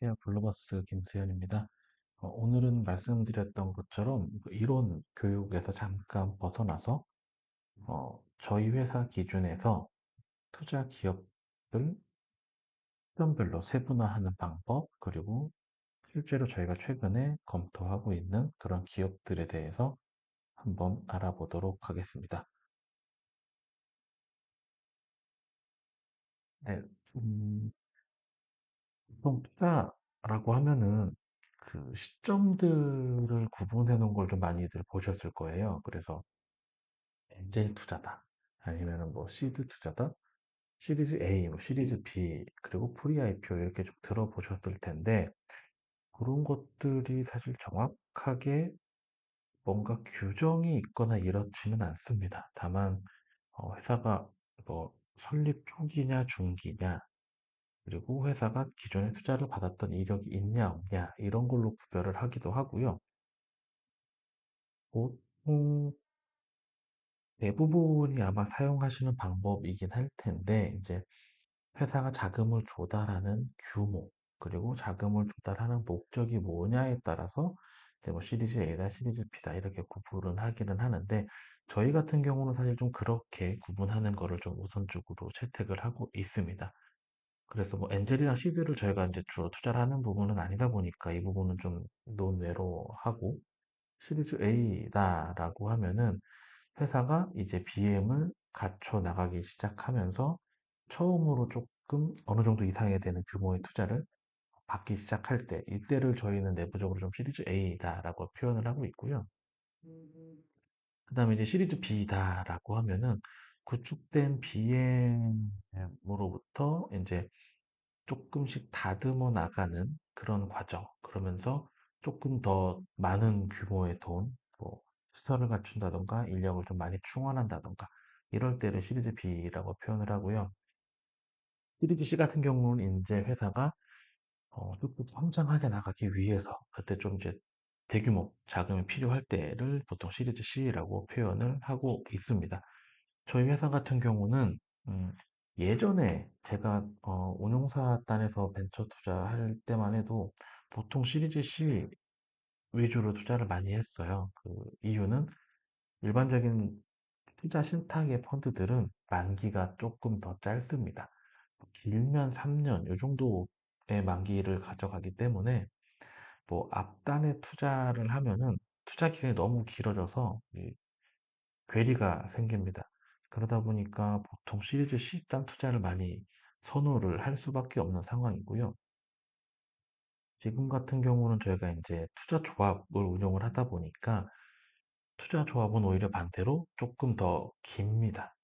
안녕하세요. 블루버스 김수현입니다. 오늘은 말씀드렸던 것처럼 그 이론 교육에서 잠깐 벗어나서 저희 회사 기준에서 투자 기업을 시점별로 세분화하는 방법, 그리고 실제로 저희가 최근에 검토하고 있는 그런 기업들에 대해서 한번 알아보도록 하겠습니다. 네, 음, 보통 투자라고 하면은 그 시점들을 구분해 놓은 걸 좀 많이들 보셨을 거예요. 그래서 엔젤 투자다. 아니면은 뭐 시드 투자다. 시리즈 A, 뭐 시리즈 B, 그리고 프리 IPO 이렇게 좀 들어보셨을 텐데 그런 것들이 사실 정확하게 뭔가 규정이 있거나 이렇지는 않습니다. 다만 회사가 뭐 설립 초기냐 중기냐 그리고 회사가 기존에 투자를 받았던 이력이 있냐 없냐 이런 걸로 구별을 하기도 하고요. 보통 대부분이 아마 사용하시는 방법이긴 할 텐데 이제 회사가 자금을 조달하는 규모, 그리고 자금을 조달하는 목적이 뭐냐에 따라서 이제 뭐 시리즈 A다, 시리즈 B다 이렇게 구분을 하기는 하는데 저희 같은 경우는 사실 좀 그렇게 구분하는 거를 좀 우선적으로 채택을 하고 있습니다. 그래서 뭐 엔젤이나 시드를 저희가 이제 주로 투자를 하는 부분은 아니다 보니까 이 부분은 좀 논외로 하고 시리즈 A다라고 하면은 회사가 이제 BM을 갖춰 나가기 시작하면서 처음으로 조금 어느 정도 이상이 되는 규모의 투자를 받기 시작할 때, 이때를 저희는 내부적으로 좀 시리즈 A다라고 표현을 하고 있고요. 그 다음에 이제 시리즈 B다라고 하면은 구축된 BM으로부터 이제 조금씩 다듬어 나가는 그런 과정. 그러면서 조금 더 많은 규모의 돈, 뭐, 시설을 갖춘다던가, 인력을 좀 많이 충원한다던가, 이럴 때를 시리즈 B라고 표현을 하고요. 시리즈 C 같은 경우는 이제 회사가 뚝뚝 성장하게 나가기 위해서, 그때 좀 이제 대규모 자금이 필요할 때를 보통 시리즈 C라고 표현을 하고 있습니다. 저희 회사 같은 경우는 예전에 제가 운용사 단에서 벤처 투자할 때만 해도 보통 시리즈 C 위주로 투자를 많이 했어요. 그 이유는 일반적인 투자 신탁의 펀드들은 만기가 조금 더 짧습니다. 길면 3년 이 정도의 만기를 가져가기 때문에 뭐 앞단에 투자를 하면은 투자 기간이 너무 길어져서 괴리가 생깁니다. 그러다 보니까 보통 시리즈 C단 투자를 많이 선호를 할 수밖에 없는 상황이고요. 지금 같은 경우는 저희가 이제 투자 조합을 운영을 하다 보니까 투자 조합은 오히려 반대로 조금 더 깁니다.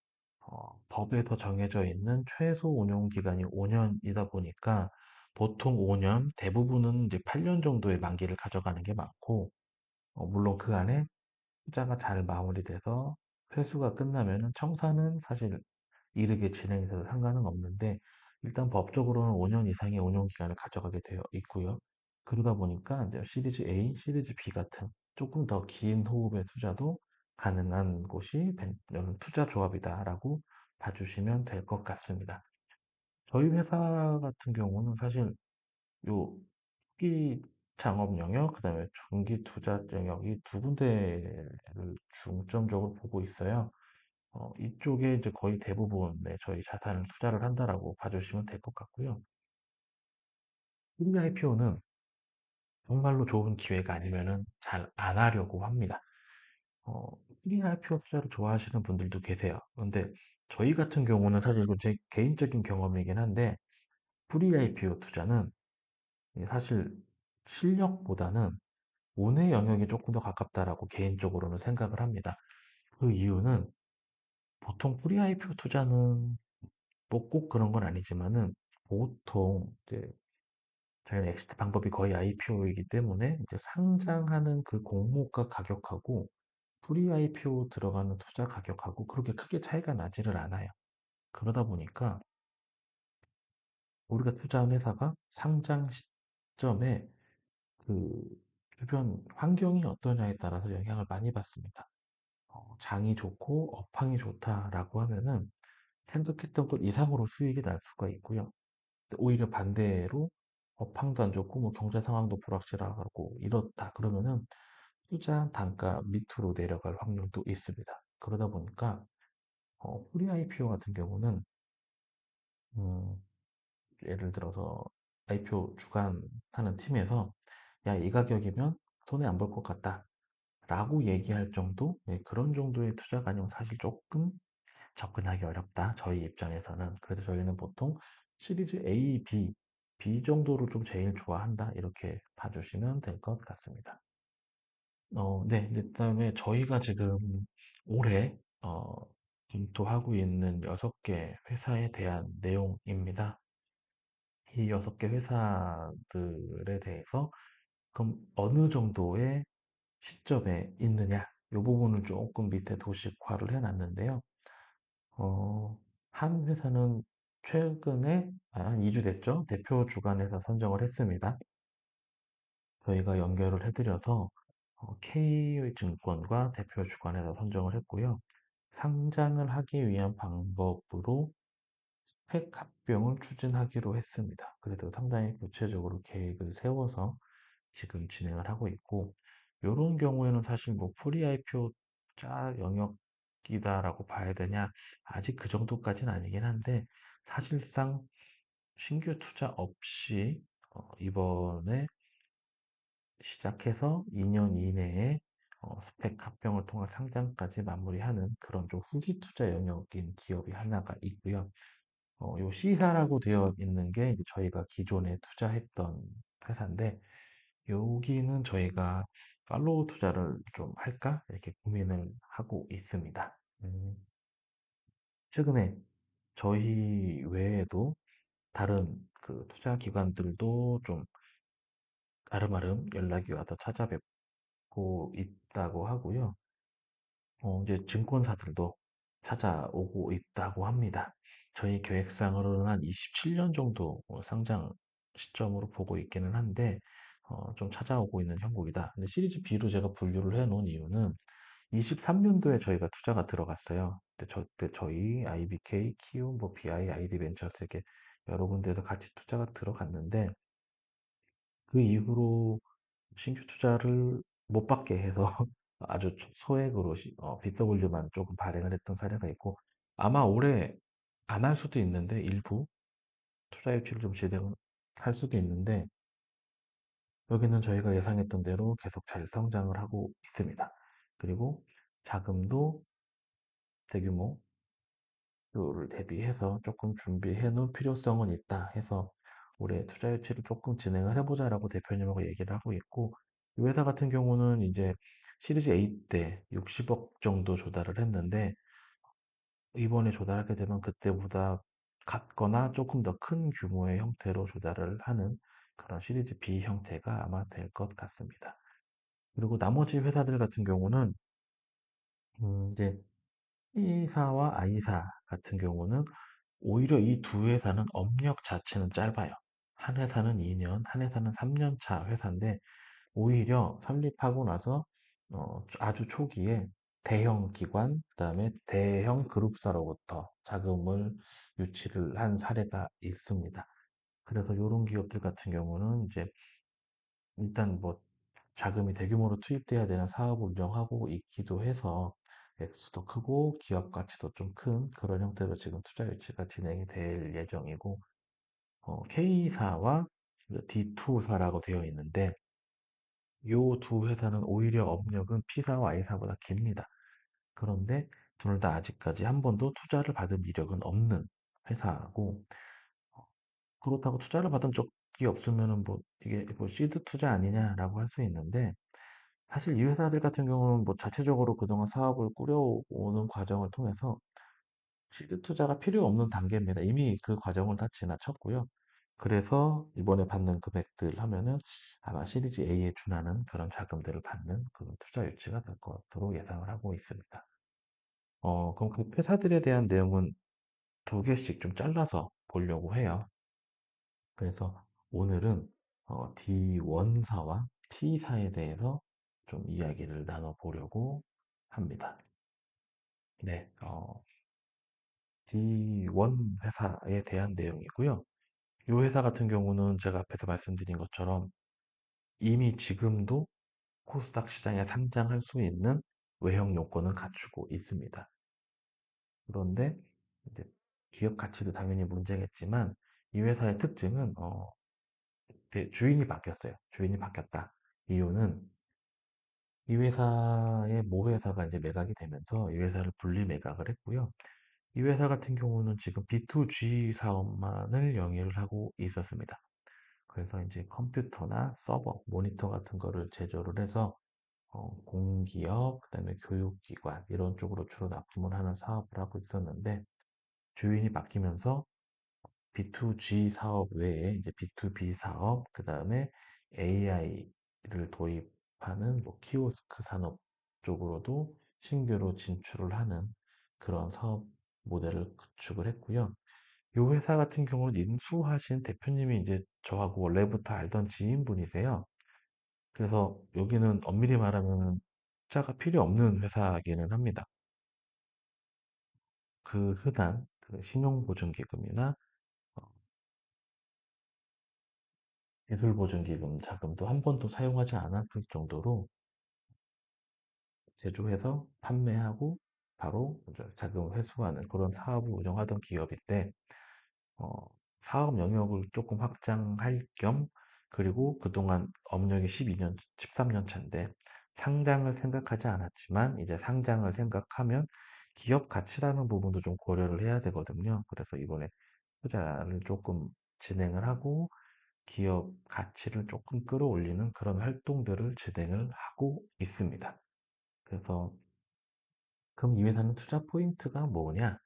법에서 정해져 있는 최소 운용 기간이 5년이다 보니까 보통 5년, 대부분은 이제 8년 정도의 만기를 가져가는 게 많고, 물론 그 안에 투자가 잘 마무리돼서 회수가 끝나면은 청산은 사실 이르게 진행이 돼도 상관은 없는데 일단 법적으로는 5년 이상의 운용 기간을 가져가게 되어 있고요. 그러다 보니까 이제 시리즈 A, 시리즈 B 같은 조금 더 긴 호흡의 투자도 가능한 곳이 투자 조합이다라고 봐주시면 될 것 같습니다. 저희 회사 같은 경우는 사실 요 초기 창업 영역, 그다음에 중기 투자 영역 이 두 군데를 중점적으로 보고 있어요. 이쪽에 이제 거의 대부분의 저희 자산을 투자를 한다라고 봐주시면 될 것 같고요. 1위 IPO는 정말로 좋은 기회가 아니면은 잘 안 하려고 합니다. 1위 IPO 투자를 좋아하시는 분들도 계세요. 그런데 저희 같은 경우는 사실 이건 제 개인적인 경험이긴 한데, 프리 IPO 투자는 사실 실력보다는 운의 영역이 조금 더 가깝다라고 개인적으로는 생각을 합니다. 그 이유는 보통 프리 IPO 투자는 뭐 꼭 그런 건 아니지만은 보통 이제 저희는 엑시트 방법이 거의 IPO이기 때문에 이제 상장하는 그 공모가 가격하고 프리 IPO 들어가는 투자 가격하고 그렇게 크게 차이가 나지를 않아요. 그러다 보니까 우리가 투자한 회사가 상장 시점에 그 주변 환경이 어떠냐에 따라서 영향을 많이 받습니다. 장이 좋고 업황이 좋다라고 하면은 생각했던 것 이상으로 수익이 날 수가 있고요. 오히려 반대로 업황도 안 좋고 뭐 경제 상황도 불확실하고 이렇다 그러면은 투자 단가 밑으로 내려갈 확률도 있습니다. 그러다 보니까 프리 IPO 같은 경우는 음, 예를 들어서 IPO 주관하는 팀에서 야, 이 가격이면 손해 안 볼 것 같다 라고 얘기할 정도 네, 그런 정도의 투자가 아니면 사실 조금 접근하기 어렵다 저희 입장에서는. 그래서 저희는 보통 시리즈 A, B 정도로 좀 제일 좋아한다 이렇게 봐주시면 될 것 같습니다. 네. 그다음에 저희가 지금 올해 검토하고 있는 6개 회사에 대한 내용입니다. 이 6개 회사들에 대해서 그럼 어느 정도의 시점에 있느냐 이 부분을 조금 밑에 도식화를 해놨는데요. 어, 한 회사는 최근에 한 2주 됐죠? 대표 주관에서 선정을 했습니다. 저희가 연결을 해드려서 K증권과 대표 주관에서 선정을 했고요. 상장을 하기 위한 방법으로 스펙 합병을 추진하기로 했습니다. 그래도 상당히 구체적으로 계획을 세워서 지금 진행을 하고 있고, 이런 경우에는 사실 뭐 프리 IPO 자 영역이다라고 봐야 되냐? 아직 그 정도까지는 아니긴 한데, 사실상 신규 투자 없이 이번에 시작해서 2년 이내에 스펙 합병을 통한 상장까지 마무리하는 그런 좀 후기 투자 영역인 기업이 하나가 있고요. 요 C사라고 되어 있는 게 이제 저희가 기존에 투자했던 회사인데, 여기는 저희가 팔로우 투자를 좀 할까? 이렇게 고민을 하고 있습니다. 최근에 저희 외에도 다른 그 투자 기관들도 좀 아름아름 연락이 와서 찾아뵙고 있다고 하고요. 이제 증권사들도 찾아오고 있다고 합니다. 저희 계획상으로는 한 27년 정도 상장 시점으로 보고 있기는 한데, 좀 찾아오고 있는 형국이다. 근데 시리즈 B로 제가 분류를 해 놓은 이유는 23년도에 저희가 투자가 들어갔어요. 그때 저희 IBK, 키움, 뭐 BI, ID 벤처스 이렇게 여러 군데에서 같이 투자가 들어갔는데, 그 이후로 신규 투자를 못 받게 해서 아주 소액으로 BW만 조금 발행을 했던 사례가 있고 아마 올해 안 할 수도 있는데 일부 투자 유치를 좀 진행할 수도 있는데 여기는 저희가 예상했던 대로 계속 잘 성장을 하고 있습니다. 그리고 자금도 대규모 를 대비해서 조금 준비해 놓을 필요성은 있다 해서 올해 투자 유치를 조금 진행을 해보자라고 대표님하고 얘기를 하고 있고 이 회사 같은 경우는 이제 시리즈 A 때 60억 정도 조달을 했는데 이번에 조달하게 되면 그때보다 같거나 조금 더 큰 규모의 형태로 조달을 하는 그런 시리즈 B 형태가 아마 될 것 같습니다. 그리고 나머지 회사들 같은 경우는 이제 E사와 I사 같은 경우는 오히려 이 두 회사는 업력 자체는 짧아요. 한 회사는 2년, 한 회사는 3년 차 회사인데 오히려 설립하고 나서 아주 초기에 대형 기관, 그다음에 대형 그룹사로부터 자금을 유치를 한 사례가 있습니다. 그래서 이런 기업들 같은 경우는 이제 일단 뭐 자금이 대규모로 투입돼야 되는 사업을 운영하고 있기도 해서 액수도 크고 기업 가치도 좀 큰 그런 형태로 지금 투자 유치가 진행이 될 예정이고 K사와 D2사라고 되어 있는데 이 두 회사는 오히려 업력은 P사와 I사보다 깁니다. 그런데 둘 다 아직까지 한 번도 투자를 받은 이력은 없는 회사고 그렇다고 투자를 받은 적이 없으면은 뭐 이게 뭐 시드 투자 아니냐라고 할 수 있는데 사실 이 회사들 같은 경우는 뭐 자체적으로 그동안 사업을 꾸려오는 과정을 통해서 시드 투자가 필요 없는 단계입니다. 이미 그 과정을 다 지나쳤고요. 그래서 이번에 받는 금액들 하면은 아마 시리즈 A에 준하는 그런 자금들을 받는 그런 투자 유치가 될 것으로 예상을 하고 있습니다. 그럼 그 회사들에 대한 내용은 두 개씩 좀 잘라서 보려고 해요. 그래서 오늘은 D1사와 P사에 대해서 좀 이야기를 나눠보려고 합니다. 네, D1 회사에 대한 내용이고요. 이 회사 같은 경우는 제가 앞에서 말씀드린 것처럼 이미 지금도 코스닥 시장에 상장할 수 있는 외형 요건을 갖추고 있습니다. 그런데 이제 기업 가치도 당연히 문제겠지만 이 회사의 특징은 주인이 바뀌었어요. 주인이 바뀌었다. 이유는 이 회사의 모 회사가 이제 매각이 되면서 이 회사를 분리 매각을 했고요. 이 회사 같은 경우는 지금 B2G 사업만을 영위를 하고 있었습니다. 그래서 이제 컴퓨터나 서버, 모니터 같은 거를 제조를 해서 공기업, 그다음에 교육기관 이런 쪽으로 주로 납품을 하는 사업을 하고 있었는데 주인이 바뀌면서 B2G 사업 외에 이제 B2B 사업, 그다음에 AI를 도입하는 뭐 키오스크 산업 쪽으로도 신규로 진출을 하는 그런 사업 모델을 구축을 했고요. 이 회사 같은 경우는 인수하신 대표님이 이제 저하고 원래부터 알던 지인분이세요. 그래서 여기는 엄밀히 말하면 숫자가 필요 없는 회사이기는 합니다. 그 흔한 그 신용보증기금이나 어, 기술보증기금 자금도 한 번도 사용하지 않았을 정도로 제조해서 판매하고 바로 이제 자금 회수하는 그런 사업을 운영하던 기업인데 어, 사업 영역을 조금 확장할 겸 그리고 그동안 업력이 12년, 13년 차인데 상장을 생각하지 않았지만 이제 상장을 생각하면 기업 가치라는 부분도 좀 고려를 해야 되거든요. 그래서 이번에 투자를 조금 진행을 하고 기업 가치를 조금 끌어올리는 그런 활동들을 진행을 하고 있습니다. 그래서 그럼 이 회사는 투자 포인트가 뭐냐?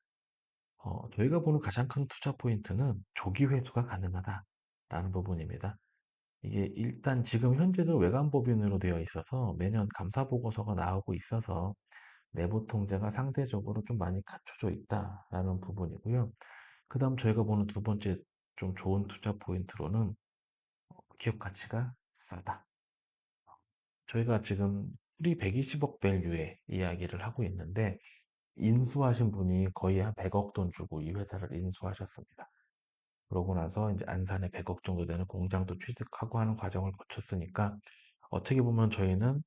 저희가 보는 가장 큰 투자 포인트는 조기 회수가 가능하다라는 부분입니다. 이게 일단 지금 현재는 외관법인으로 되어 있어서 매년 감사 보고서가 나오고 있어서 내부 통제가 상대적으로 좀 많이 갖춰져 있다라는 부분이고요. 그 다음 저희가 보는 두 번째 좀 좋은 투자 포인트로는 기업 가치가 싸다. 저희가 지금 프리 120억 밸류의 이야기를 하고 있는데 인수하신 분이 거의 한 100억 돈 주고 이 회사를 인수하셨습니다. 그러고 나서 이제 안산에 100억 정도 되는 공장도 취득하고 하는 과정을 거쳤으니까 어떻게 보면 저희는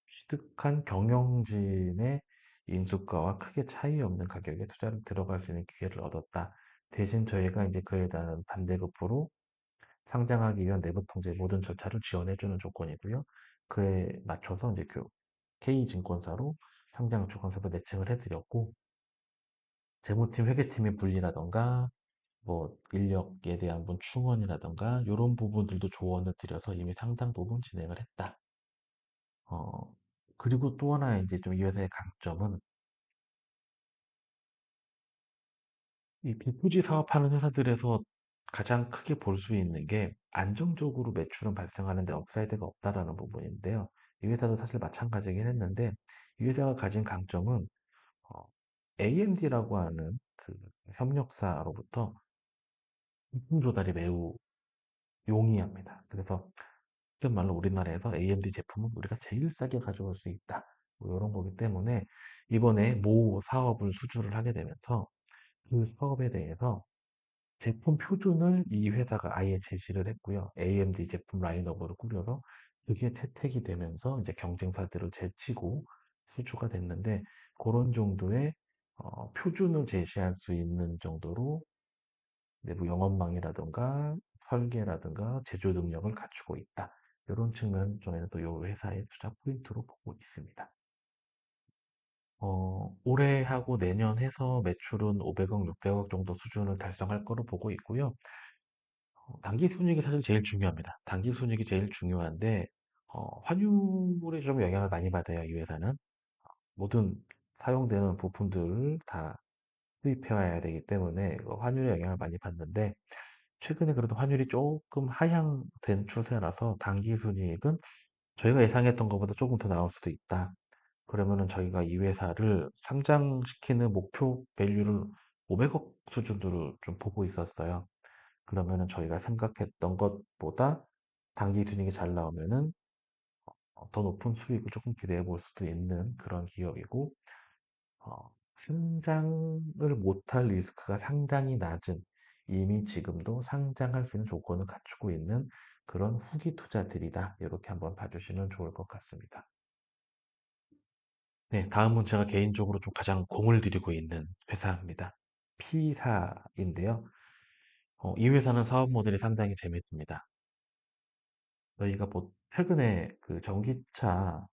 취득한 경영진의 인수가와 크게 차이 없는 가격에 투자를 들어갈 수 있는 기회를 얻었다. 대신 저희가 이제 그에 대한 반대급부로 상장하기 위한 내부 통제 모든 절차를 지원해주는 조건이고요. 그에 맞춰서 이제 그 K증권사로 상장 주관사도 매칭을 해드렸고 재무팀, 회계팀의 분리라던가 뭐 인력에 대한 분 충원이라던가 이런 부분들도 조언을 드려서 이미 상당 부분 진행을 했다. 어, 그리고 또 하나 이제 좀 이 회사의 강점은 이 B2G 사업하는 회사들에서 가장 크게 볼 수 있는 게 안정적으로 매출은 발생하는데 업사이드가 없다라는 부분인데요. 이 회사도 사실 마찬가지긴 했는데 이 회사가 가진 강점은 AMD라고 하는 그 협력사로부터 부품 조달이 매우 용이합니다. 그래서 쉽게 말로 우리나라에서 AMD 제품은 우리가 제일 싸게 가져올 수 있다. 뭐 이런 거기 때문에 이번에 모 사업을 수주를 하게 되면서 그 사업에 대해서 제품 표준을 이 회사가 아예 제시를 했고요. AMD 제품 라인업으로 꾸려서 그게 채택이 되면서 이제 경쟁사들을 제치고 수주가 됐는데 그런 정도의 표준을 제시할 수 있는 정도로 내부 영업망이라든가 설계라든가 제조 능력을 갖추고 있다. 이런 측면 저희는 또 이 회사의 투자 포인트로 보고 있습니다. 올해 하고 내년 해서 매출은 500억, 600억 정도 수준을 달성할 거로 보고 있고요. 단기 순이익이 사실 제일 중요합니다. 단기 순이익이 제일 중요한데, 환율에 좀 영향을 많이 받아요, 이 회사는. 모든 사용되는 부품들을 다 수입해 와야 되기 때문에 환율에 영향을 많이 받는데, 최근에 그래도 환율이 조금 하향된 추세라서 단기 순이익은 저희가 예상했던 것보다 조금 더 나올 수도 있다. 그러면은 저희가 이 회사를 상장시키는 목표 밸류를 500억 수준으로 좀 보고 있었어요. 그러면은 저희가 생각했던 것보다 단기 순이익이 잘 나오면은 더 높은 수익을 조금 기대해 볼 수도 있는 그런 기업이고, 어, 성장을 못할 리스크가 상당히 낮은 이미 지금도 상장할 수 있는 조건을 갖추고 있는 그런 후기 투자들이다. 이렇게 한번 봐주시면 좋을 것 같습니다. 네, 다음은 제가 개인적으로 좀 가장 공을 들이고 있는 회사입니다. P사인데요. 이 회사는 사업 모델이 상당히 재밌습니다. 저희가 최근에 그 전기차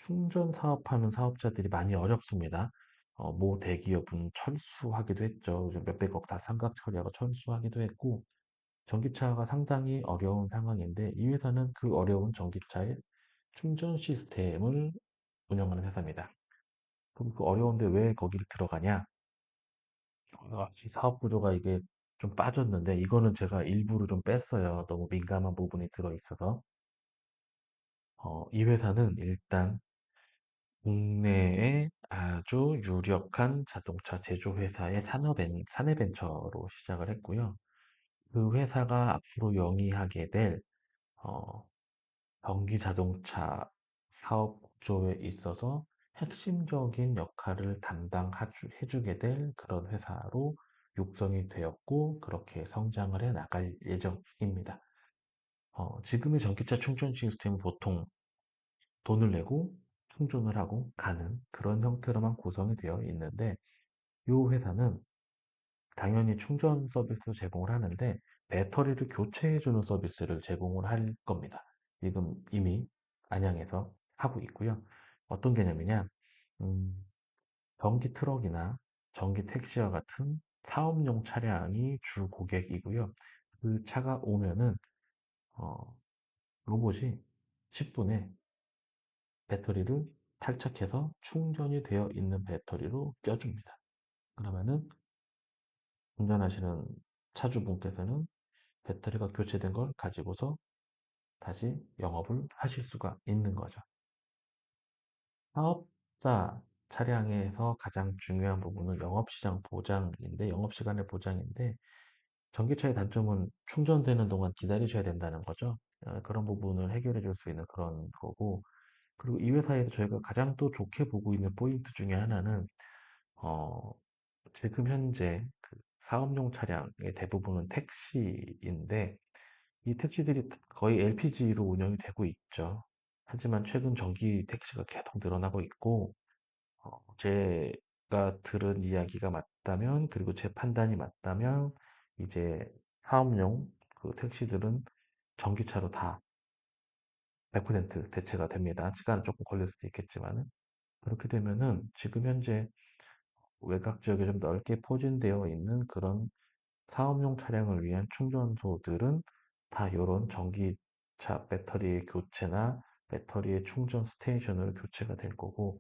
충전 사업하는 사업자들이 많이 어렵습니다. 모 대기업은 철수하기도 했죠. 요즘 몇백억 다 상각 처리하고 철수하기도 했고, 전기차가 상당히 어려운 상황인데, 이 회사는 그 어려운 전기차의 충전 시스템을 운영하는 회사입니다. 그럼 그 어려운데 왜 거기를 들어가냐? 이 사업 구조가 이게 좀 빠졌는데, 이거는 제가 일부러 좀 뺐어요. 너무 민감한 부분이 들어있어서. 이 회사는 일단 국내에 아주 유력한 자동차 제조 회사의 사내벤처로 시작을 했고요. 그 회사가 앞으로 영위하게 될 어, 전기 자동차 사업 구조에 있어서 핵심적인 역할을 담당해주게 될 그런 회사로 육성이 되었고 그렇게 성장을 해 나갈 예정입니다. 지금의 전기차 충전 시스템은 보통 돈을 내고 충전을 하고 가는 그런 형태로만 구성이 되어 있는데 이 회사는 당연히 충전 서비스도 제공을 하는데 배터리를 교체해주는 서비스를 제공을 할 겁니다. 지금 이미 안양에서 하고 있고요. 어떤 개념이냐? 음, 전기 트럭이나 전기 택시와 같은 사업용 차량이 주 고객이고요. 그 차가 오면은 어, 로봇이 10분에 배터리를 탈착해서 충전이 되어 있는 배터리로 껴줍니다. 그러면은 운전하시는 차주분께서는 배터리가 교체된 걸 가지고서 다시 영업을 하실 수가 있는 거죠. 사업자 차량에서 가장 중요한 부분은 영업시장 보장인데, 영업시간의 보장인데, 전기차의 단점은 충전되는 동안 기다리셔야 된다는 거죠. 그런 부분을 해결해 줄 수 있는 그런 거고, 그리고 이 회사에서 저희가 가장 또 좋게 보고 있는 포인트 중에 하나는, 어, 지금 현재 그 사업용 차량의 대부분은 택시인데, 이 택시들이 거의 LPG로 운영이 되고 있죠. 하지만 최근 전기 택시가 계속 늘어나고 있고, 제가 들은 이야기가 맞다면, 그리고 제 판단이 맞다면, 이제 사업용 그 택시들은 전기차로 다 100% 대체가 됩니다. 시간은 조금 걸릴 수도 있겠지만은. 그렇게 되면은 지금 현재 외곽 지역에 좀 넓게 포진되어 있는 그런 사업용 차량을 위한 충전소들은 다 이런 전기차 배터리의 교체나 배터리의 충전 스테이션으로 교체가 될 거고,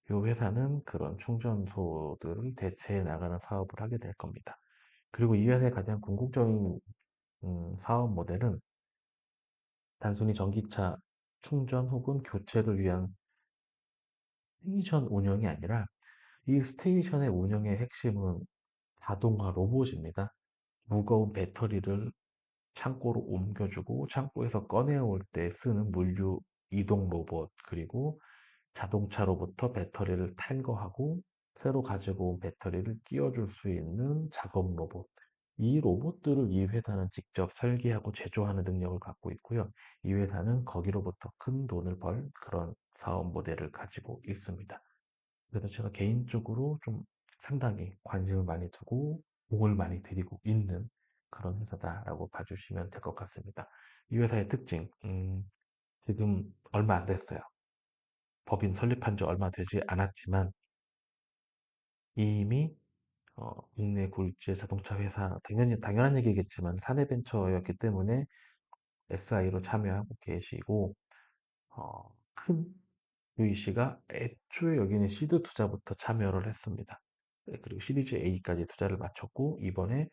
이 회사는 그런 충전소들을 대체해 나가는 사업을 하게 될 겁니다. 그리고 이 회사의 가장 궁극적인 사업 모델은 단순히 전기차 충전 혹은 교체를 위한 스테이션 운영이 아니라 이 스테이션의 운영의 핵심은 자동화 로봇입니다. 무거운 배터리를 창고로 옮겨주고 창고에서 꺼내올 때 쓰는 물류 이동 로봇, 그리고 자동차로부터 배터리를 탈거하고 새로 가지고 온 배터리를 끼워줄 수 있는 작업 로봇. 이 로봇들을 이 회사는 직접 설계하고 제조하는 능력을 갖고 있고요. 이 회사는 거기로부터 큰 돈을 벌 그런 사업 모델을 가지고 있습니다. 그래서 제가 개인적으로 좀 상당히 관심을 많이 두고 공을 많이 들이고 있는 그런 회사다라고 봐주시면 될 것 같습니다. 이 회사의 특징, 지금 얼마 안 됐어요. 법인 설립한 지 얼마 되지 않았지만 이미 국내 굴지의 자동차 회사, 당연한 얘기겠지만 사내벤처였기 때문에 SI로 참여하고 계시고, 큰 유이씨가 애초에 여기는 시드 투자부터 참여를 했습니다. 네, 그리고 시리즈 A까지 투자를 마쳤고, 이번에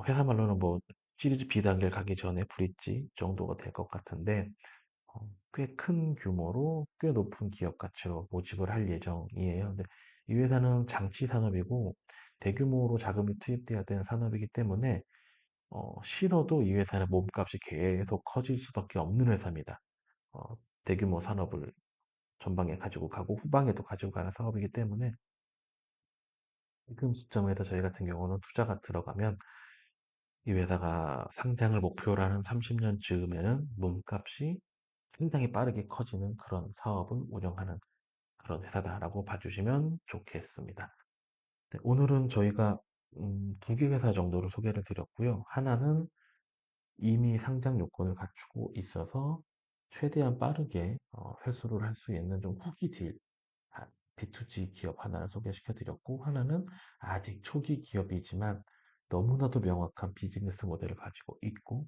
회사 말로는 뭐 시리즈 B 단계를 가기 전에 브릿지 정도가 될 것 같은데, 꽤 큰 규모로 꽤 높은 기업 가치로 모집을 할 예정이에요. 근데 이 회사는 장치 산업이고 대규모로 자금이 투입돼야 되는 산업이기 때문에 싫어도 이 회사는 몸값이 계속 커질 수밖에 없는 회사입니다. 대규모 산업을 전방에 가지고 가고 후방에도 가지고 가는 사업이기 때문에 지금 시점에서 저희 같은 경우는 투자가 들어가면 이 회사가 상장을 목표로 하는 30년 즈음에는 몸값이 상당히 빠르게 커지는 그런 사업을 운영하는 그런 회사다라고 봐주시면 좋겠습니다. 네, 오늘은 저희가 두 개 회사 정도를 소개를 드렸고요. 하나는 이미 상장 요건을 갖추고 있어서 최대한 빠르게 회수를 할 수 있는 좀 후기 딜, B2G 기업 하나를 소개시켜 드렸고, 하나는 아직 초기 기업이지만 너무나도 명확한 비즈니스 모델을 가지고 있고,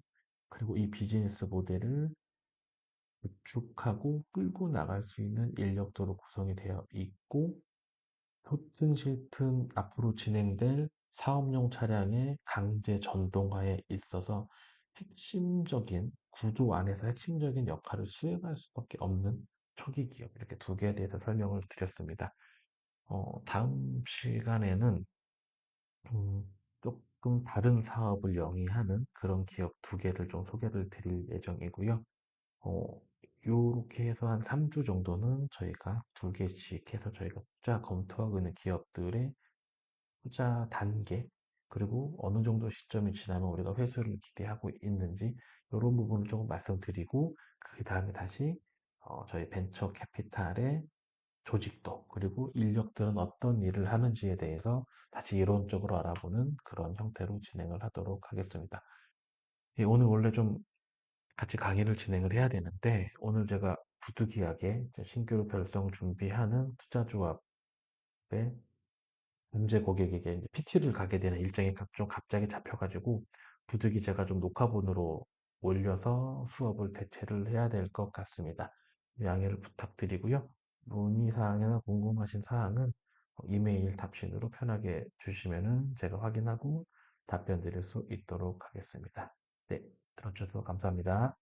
그리고 이 비즈니스 모델을 구축하고 끌고 나갈 수 있는 인력도로 구성이 되어 있고, 토튼 실튼 앞으로 진행될 사업용 차량의 강제 전동화에 있어서 핵심적인 구조 안에서 핵심적인 역할을 수행할 수밖에 없는 초기 기업 이렇게 두 개에 대해서 설명을 드렸습니다. 다음 시간에는 음, 조금 다른 사업을 영위하는 그런 기업 두 개를 좀 소개를 드릴 예정이고요. 어, 요렇게 해서 한 3주 정도는 저희가 두 개씩 해서 저희가 투자 검토하고 있는 기업들의 투자 단계, 그리고 어느 정도 시점이 지나면 우리가 회수를 기대하고 있는지, 이런 부분을 조금 말씀드리고, 그 다음에 다시 저희 벤처 캐피탈의 조직도, 그리고 인력들은 어떤 일을 하는지에 대해서 다시 이론적으로 알아보는 그런 형태로 진행을 하도록 하겠습니다. 예, 오늘 원래 좀 같이 강의를 진행을 해야 되는데, 오늘 제가 부득이하게 이제 신규로 별성 준비하는 투자조합의 문제 고객에게 이제 PT를 가게 되는 일정이 좀 갑자기 잡혀가지고 부득이 제가 좀 녹화본으로 올려서 수업을 대체를 해야 될 것 같습니다. 양해를 부탁드리고요. 문의사항이나 궁금하신 사항은 이메일 답신으로 편하게 주시면은 제가 확인하고 답변 드릴 수 있도록 하겠습니다. 네, 들어주셔서 감사합니다.